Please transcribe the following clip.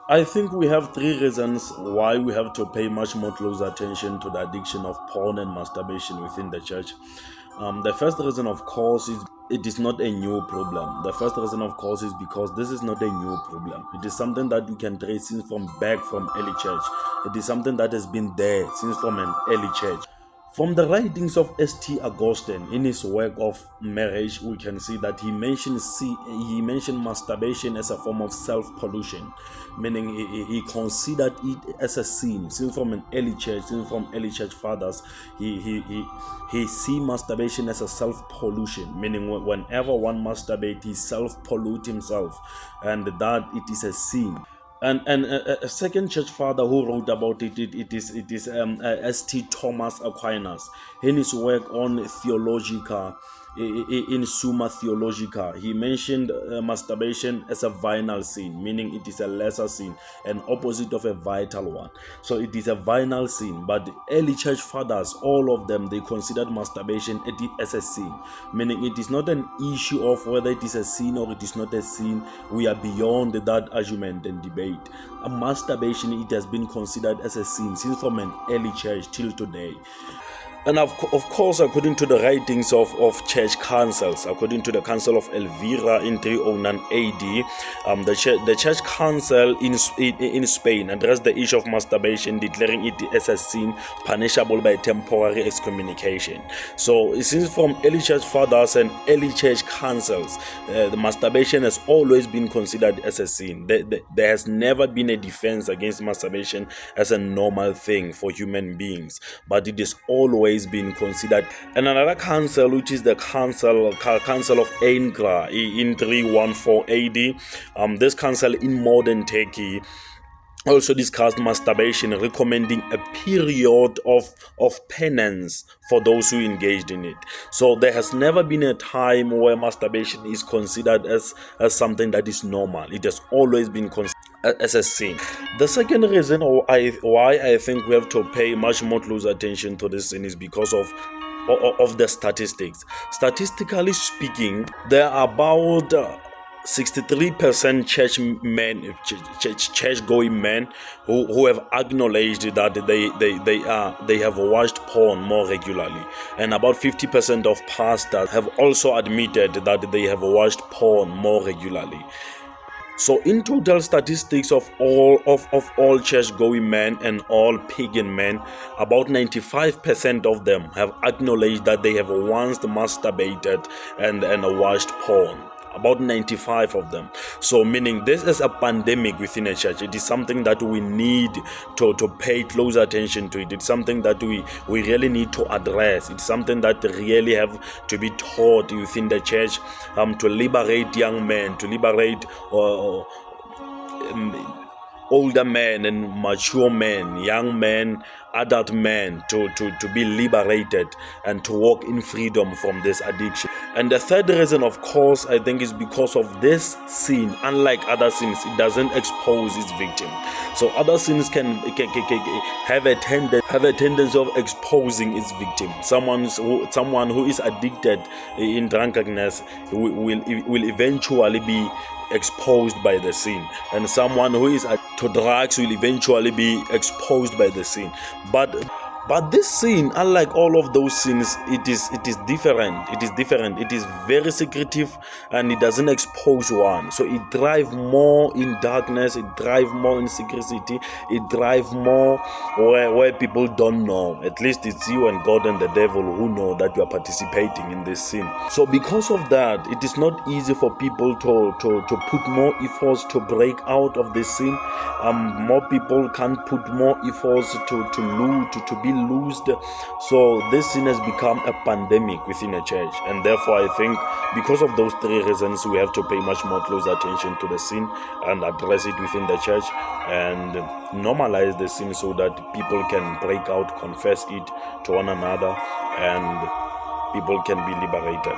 I think we have three reasons why we have to pay much more close attention to the addiction of porn and masturbation within the church. The first reason, of course, is it is not a new problem. The first reason, of course, is because this is not a new problem. It is something that you can trace since from back from early church. It is something that has been there since from an early church. From the writings of St. Augustine, in his work of marriage, we can see that he mentioned masturbation as a form of self-pollution, meaning he considered it as a sin. Since from an early church, since from early church fathers, he see masturbation as a self-pollution, meaning whenever one masturbates, he self-pollute himself, and that it is a sin. And a second church father who wrote about it is St. Thomas Aquinas in his work on Theologica, in Summa Theologica. He mentioned masturbation as a venal sin, meaning it is a lesser sin, an opposite of a vital one. So it is a venal sin, but the early church fathers, all of them, they considered masturbation as a sin, meaning it is not an issue of whether it is a sin or it is not a sin. We are beyond that argument and debate. Masturbation, it has been considered as a sin since from an early church till today. And of course, according to the writings of church councils, according to the Council of Elvira in 309 AD, the church council in Spain addressed the issue of masturbation, declaring it as a sin punishable by temporary excommunication. So, since from early church fathers and early church councils, the masturbation has always been considered as a sin. There has never been a defense against masturbation as a normal thing for human beings, but it is always been considered. And another council, which is the Council of Ankara in 314 AD, this council in modern Turkey also discussed masturbation, recommending a period of penance for those who engaged in it. So there has never been a time where masturbation is considered as something that is normal. It has always been considered as a sin. The second reason why I think we have to pay much more close attention to this sin is because of the statistics. Statistically speaking, there are about 63% church-going men who have acknowledged that they have watched porn more regularly, and about 50% of pastors have also admitted that they have watched porn more regularly. So in total statistics of all church-going men and all pagan men, about 95% of them have acknowledged that they have once masturbated and watched porn. About 95 of them. So meaning this is a pandemic within a church. It is something that we need to pay close attention to. It's something that we really need to address. It's something that really have to be taught within the church, to liberate young men, to liberate older men and mature men, young men, adult men, to be liberated and to walk in freedom from this addiction. And the third reason, of course, I think is because of this sin. Unlike other sins, it doesn't expose its victim. So other sins can have a tendency of exposing its victim. Someone who is addicted in drunkenness will eventually be exposed by the sin, and someone who is to drugs will eventually be exposed by the sin. But this sin, unlike all of those sins, it is different. It is different. It is very secretive, and it doesn't expose one. So it drives more in darkness. It drives more in secrecy. It drives more where people don't know. At least it's you and God and the devil who know that you are participating in this sin. So because of that, it is not easy for people to put more efforts to break out of this sin. More people can't put more efforts to be loosed. So this sin has become a pandemic within a church, and therefore I think because of those three reasons, we have to pay much more close attention to the sin and address it within the church and normalize the sin so that people can break out, confess it to one another, and people can be liberated.